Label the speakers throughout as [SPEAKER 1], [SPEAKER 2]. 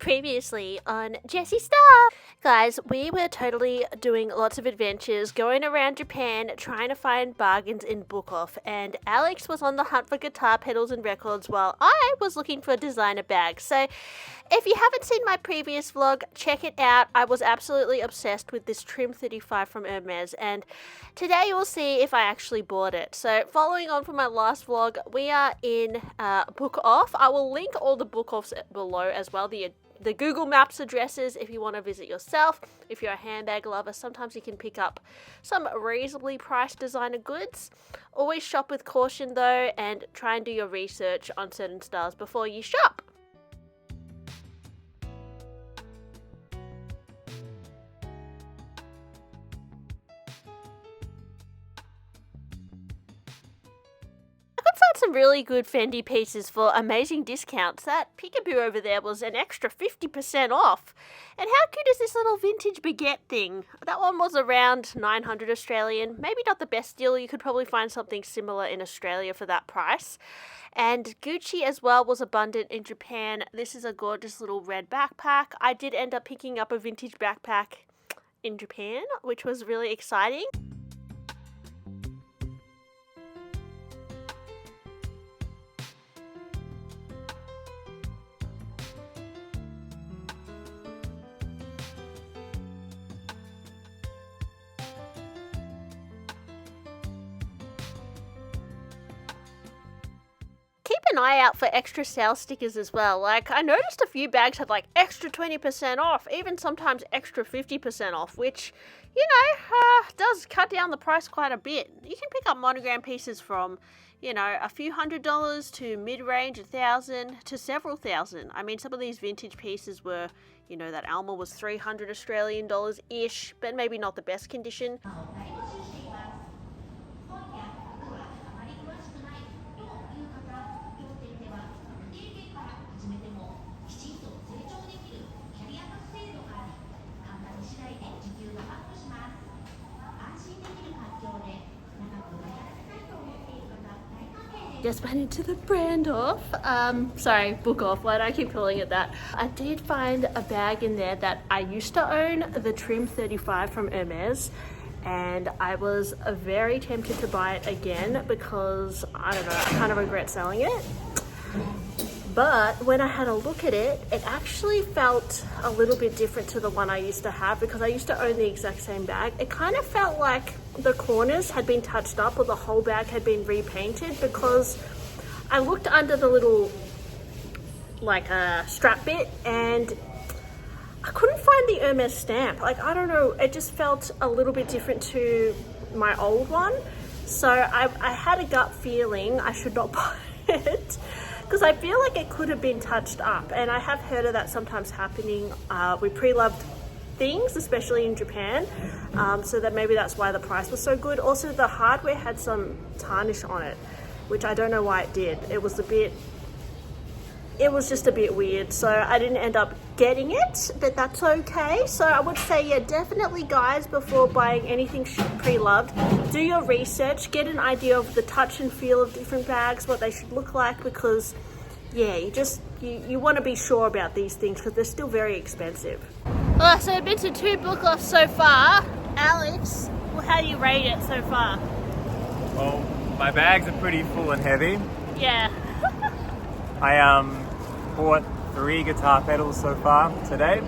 [SPEAKER 1] Previously on Jessie Stuff. Guys, we were totally doing lots of adventures, going around Japan, trying to find bargains in Book Off, and Alex was on the hunt for guitar pedals and records while I was looking for designer bags. So if you haven't seen my previous vlog, check it out. I was absolutely obsessed with this Trim 35 from Hermes, and today you'll see if I actually bought it. So following on from my last vlog, we are in Book Off. I will link all the Book Offs below as well, the Google Maps addresses if you want to visit yourself. If you're a handbag lover, sometimes you can pick up some reasonably priced designer goods. Always shop with caution though, and try and do your research on certain styles before you shop. Some really good Fendi pieces for amazing discounts. That peekaboo over there was an extra 50% off. And how cute is this little vintage baguette thing? That one was around 900 Australian. Maybe not the best deal. You could probably find something similar in Australia for that price. And Gucci as well was abundant in Japan. This is a gorgeous little red backpack. I did end up picking up a vintage backpack in Japan, which was really exciting. Keep an eye out for extra sale stickers as well. Like, I noticed a few bags had like extra 20% off, even sometimes extra 50% off, which, you know, does cut down the price quite a bit. You can pick up monogram pieces from, you know, a few $100s to mid-range, 1,000 to several thousand. I mean, some of these vintage pieces were, you know, that Alma was 300 Australian dollars-ish, but maybe not the best condition. Just went into the brand off, Book Off, why do I keep calling it that? I did find a bag in there that I used to own, the Trim 35 from Hermes, and I was very tempted to buy it again because, I don't know, I kind of regret selling it. But when I had a look at it, it actually felt a little bit different to the one I used to have, because I used to own the exact same bag. It kind of felt like the corners had been touched up or the whole bag had been repainted, because I looked under the little strap bit and I couldn't find the Hermes stamp. Like, I don't know, it just felt a little bit different to my old one. So I had a gut feeling I should not buy it, because I feel like it could have been touched up, and I have heard of that sometimes happening with pre-loved things, especially in Japan, so that maybe that's why the price was so good. Also, the hardware had some tarnish on it, which I don't know why it did. It was just a bit weird, so I didn't end up getting it, but that's okay. So I would say, yeah, definitely guys, before buying anything pre-loved, do your research, get an idea of the touch and feel of different bags, what they should look like, because yeah, you want to be sure about these things because they're still very expensive. Oh, so I've been to 2 Book Offs so far. Alex, how do you rate it so far?
[SPEAKER 2] Well, my bags are pretty full and heavy.
[SPEAKER 1] Yeah.
[SPEAKER 2] I bought 3 guitar pedals so far today,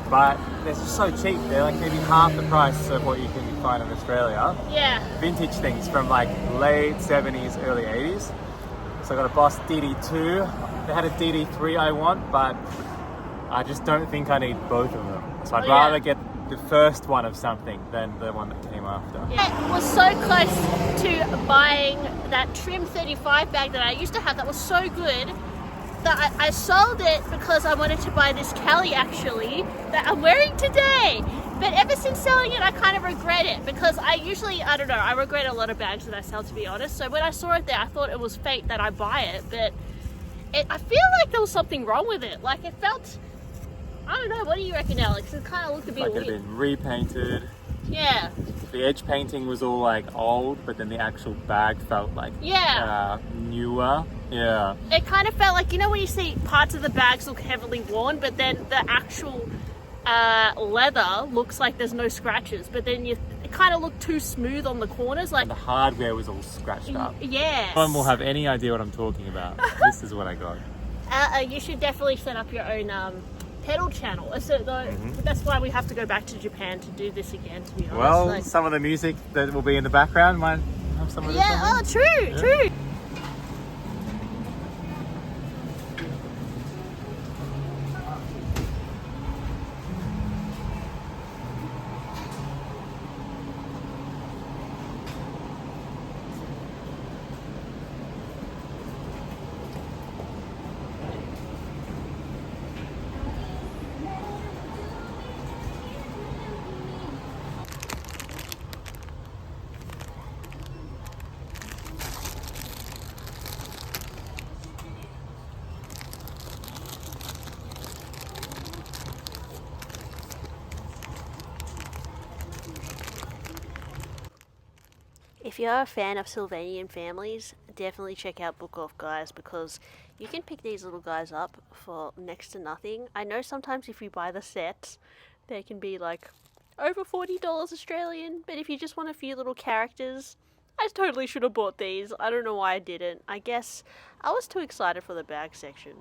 [SPEAKER 2] but they're just so cheap. They're like maybe half the price of what you can find in Australia.
[SPEAKER 1] Yeah.
[SPEAKER 2] Vintage things from like late 70s, early 80s. So I got a Boss DD2. They had a DD3 I want, but I just don't think I need both of them. So I'd rather get the first one of something than the one that came after.
[SPEAKER 1] Yeah, it was so close to buying that Trim 35 bag that I used to have that was so good that I sold it because I wanted to buy this Kelly actually that I'm wearing today. But ever since selling it, I kind of regret it, because I regret a lot of bags that I sell, to be honest. So when I saw it there, I thought it was fate that I buy it, but I feel like there was something wrong with it. Like, it felt, I don't know, what do you reckon, Alex? It kind of looked a bit weird.
[SPEAKER 2] Like it had been repainted.
[SPEAKER 1] Yeah.
[SPEAKER 2] The edge painting was all like old, but then the actual bag felt like newer. Yeah.
[SPEAKER 1] It kind of felt like, you know when you see parts of the bags look heavily worn, but then the actual leather looks like there's no scratches, but then it kind of looked too smooth on the corners. Like
[SPEAKER 2] And the hardware was all scratched up.
[SPEAKER 1] Yeah.
[SPEAKER 2] No one will have any idea what I'm talking about. This is what I got.
[SPEAKER 1] You should definitely set up your own pedal channel. So that's why we have to go back to Japan to do this again, to be honest.
[SPEAKER 2] Well, some of the music that will be in the background might have some of this.
[SPEAKER 1] Yeah, true. If you're a fan of Sylvanian families, definitely check out Book Off, guys, because you can pick these little guys up for next to nothing. I know sometimes if you buy the sets, they can be like over $40 Australian, but if you just want a few little characters, I totally should have bought these. I don't know why I didn't. I guess I was too excited for the bag section.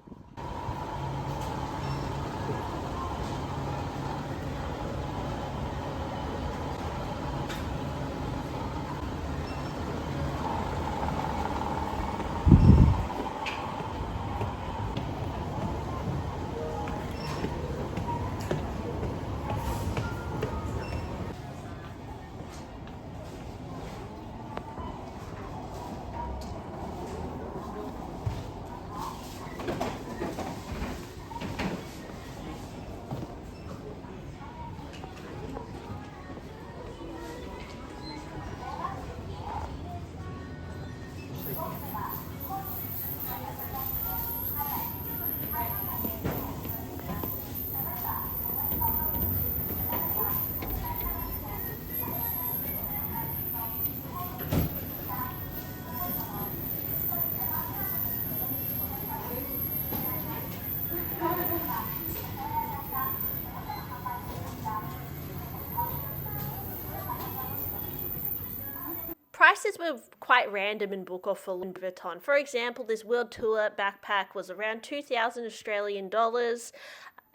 [SPEAKER 1] Prices were quite random in Book Off for Vuitton. For example, this World Tour backpack was around 2,000 Australian dollars.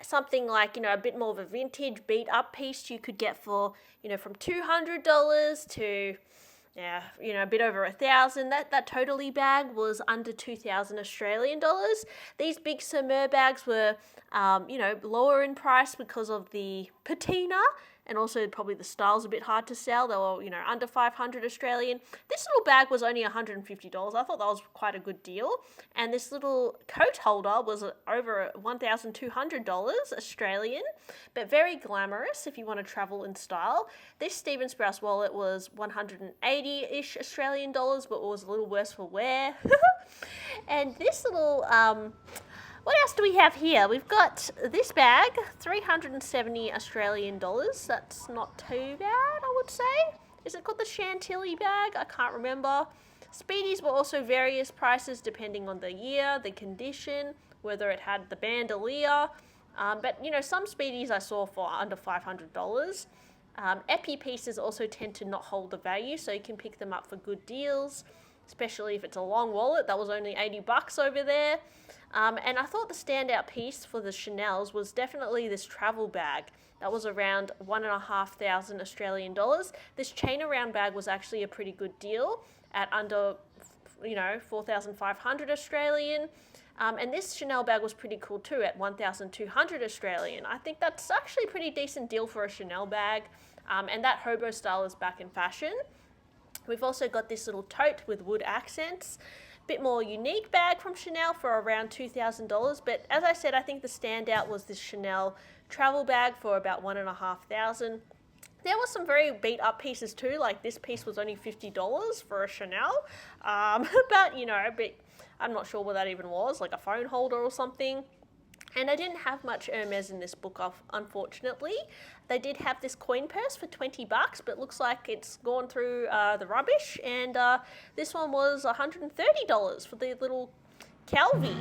[SPEAKER 1] Something like, a bit more of a vintage beat up piece you could get for, from $200 to, a bit over 1,000. That totally bag was under 2,000 Australian dollars. These big Hermes bags were, lower in price because of the patina. And also probably the style's a bit hard to sell. They were, under 500 Australian. This little bag was only $150. I thought that was quite a good deal. And this little coat holder was over $1,200 Australian, but very glamorous if you want to travel in style. This Stephen Sprouse wallet was 180-ish Australian dollars, but was a little worse for wear. And this little, what else do we have here? We've got this bag, 370 Australian dollars. That's not too bad, I would say. Is it called the Chantilly bag? I can't remember. Speedies were also various prices depending on the year, the condition, whether it had the bandolier. But, some Speedies I saw for under $500. Epi pieces also tend to not hold the value, so you can pick them up for good deals, especially if it's a long wallet. That was only $80 over there. And I thought the standout piece for the Chanel's was definitely this travel bag. That was around 1,500 Australian dollars. This chain around bag was actually a pretty good deal at under, 4,500 Australian. And this Chanel bag was pretty cool too at 1,200 Australian. I think that's actually a pretty decent deal for a Chanel bag. And that hobo style is back in fashion. We've also got this little tote with wood accents. Bit more unique bag from Chanel for around $2,000. But as I said, I think the standout was this Chanel travel bag for about $1,500. There were some very beat up pieces too. Like this piece was only $50 for a Chanel. But, I'm not sure what that even was, like a phone holder or something. And I didn't have much Hermes in this book off, unfortunately. They did have this coin purse for $20, but looks like it's gone through the rubbish. And this one was $130 for the little Calvi.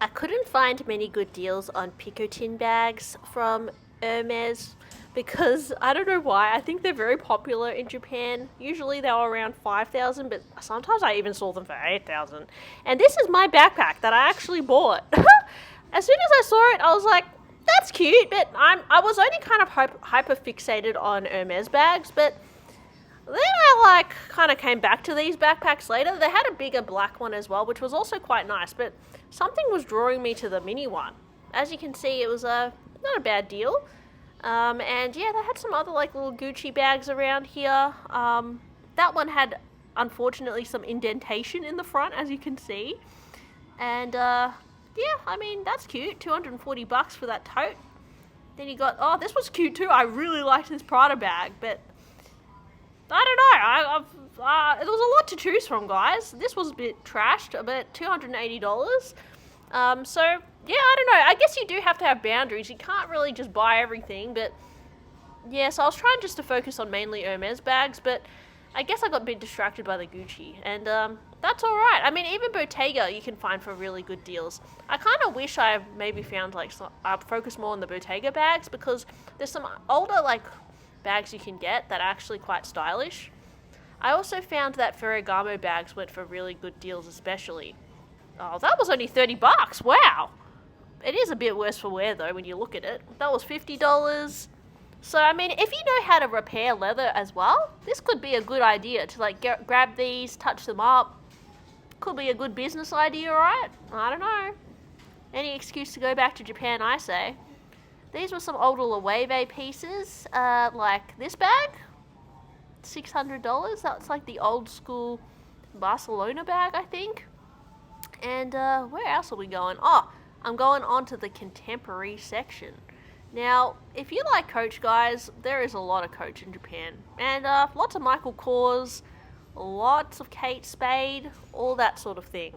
[SPEAKER 1] I couldn't find many good deals on picotin bags from Hermes because I don't know why. I think they're very popular in Japan. Usually they were around 5,000, but sometimes I even saw them for 8,000. And this is my backpack that I actually bought. As soon as I saw it, I was like, that's cute, but I was only kind of hyper fixated on Hermes bags, but then I kind of came back to these backpacks later. They had a bigger black one as well, which was also quite nice, but something was drawing me to the mini one. As you can see, it was not a bad deal. And yeah, they had some other little Gucci bags around here. That one had, unfortunately, some indentation in the front, as you can see. And yeah, I mean, that's cute. $240 for that tote. Then you got, oh, this was cute too. I really liked this Prada bag, but I don't know. There was a lot to choose from, guys. This was a bit trashed, but $280. So, yeah, I don't know. I guess you do have to have boundaries. You can't really just buy everything, but yeah, so I was trying just to focus on mainly Hermes bags, but I guess I got a bit distracted by the Gucci, and that's alright. I mean, even Bottega you can find for really good deals. I kind of wish I maybe found, focus more on the Bottega bags, because there's some older, bags you can get that are actually quite stylish. I also found that Ferragamo bags went for really good deals, especially. Oh, that was only $30. Wow. It is a bit worse for wear though when you look at it. That was $50. So I mean, if you know how to repair leather as well, this could be a good idea to grab these, touch them up. Could be a good business idea, right? I don't know. Any excuse to go back to Japan, I say. These were some older Loewe pieces, like this bag, $600. That's like the old school Barcelona bag, I think. And where else are we going? Oh, I'm going on to the contemporary section. Now, if you like Coach, guys, there is a lot of Coach in Japan. And lots of Michael Kors, lots of Kate Spade, all that sort of thing.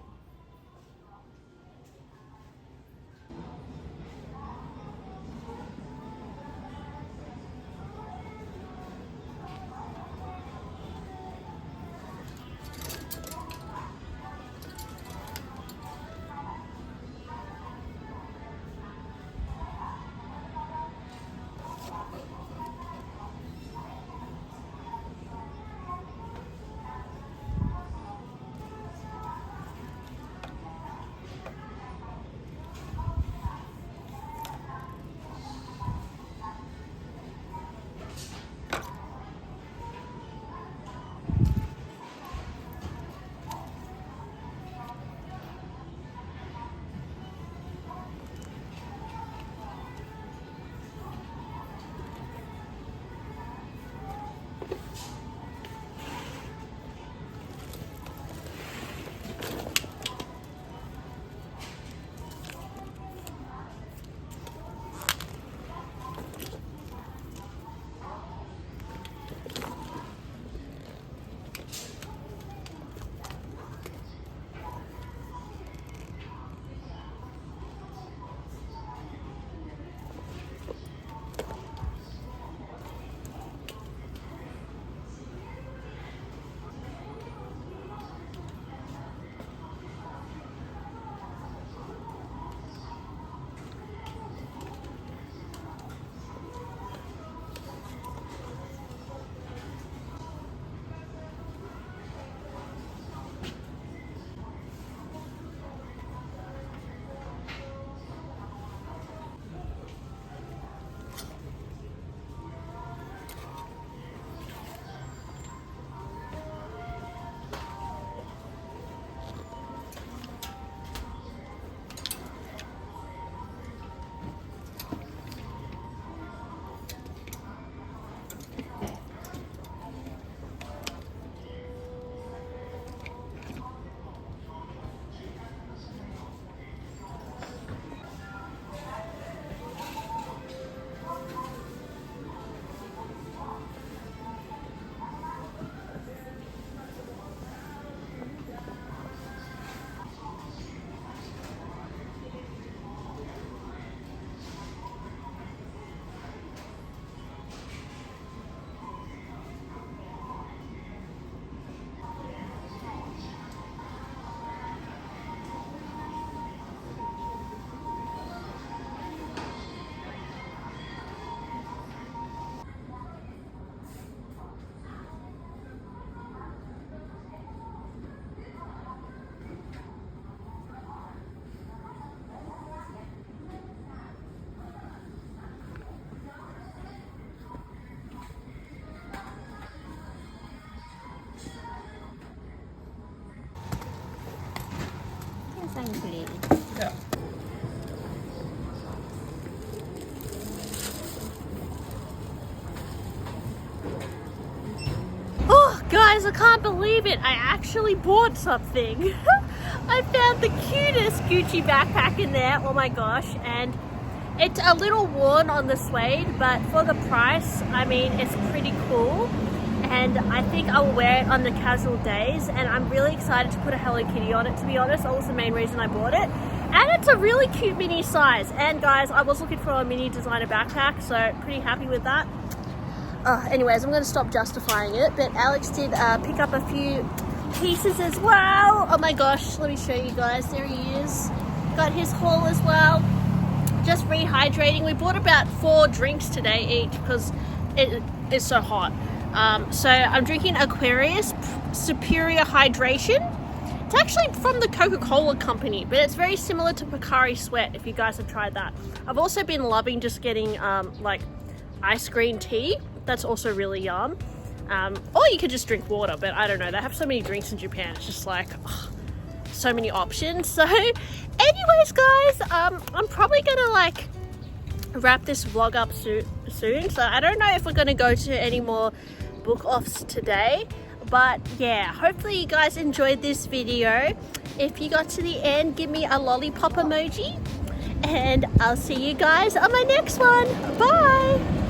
[SPEAKER 1] Thank you.
[SPEAKER 2] Yeah.
[SPEAKER 1] Oh, guys, I can't believe it. I actually bought something. I found the cutest Gucci backpack in there. Oh my gosh. And it's a little worn on the suede, but for the price, I mean, it's pretty cool. And I think I'll wear it on the casual days. And I'm really excited to put a Hello Kitty on it, to be honest. That was the main reason I bought it. And it's a really cute mini size. And guys, I was looking for a mini designer backpack, so pretty happy with that. Anyways, I'm going to stop justifying it, but Alex did pick up a few pieces as well. Oh my gosh, let me show you guys. There he is. Got his haul as well. Just rehydrating. We bought about 4 drinks today each because it is so hot. So I'm drinking Aquarius Superior Hydration. It's actually from the Coca-Cola company, but it's very similar to Pocari Sweat if you guys have tried that. I've also been loving just getting like ice green tea. That's also really yum. Or you could just drink water, but I don't know. They have so many drinks in Japan. It's just like, so many options. So anyways, guys, I'm probably gonna like wrap this vlog up soon. So I don't know if we're gonna go to any more book offs today. But yeah, hopefully you guys enjoyed this video. If you got to the end, give me a lollipop emoji. And I'll see you guys on my next one. Bye!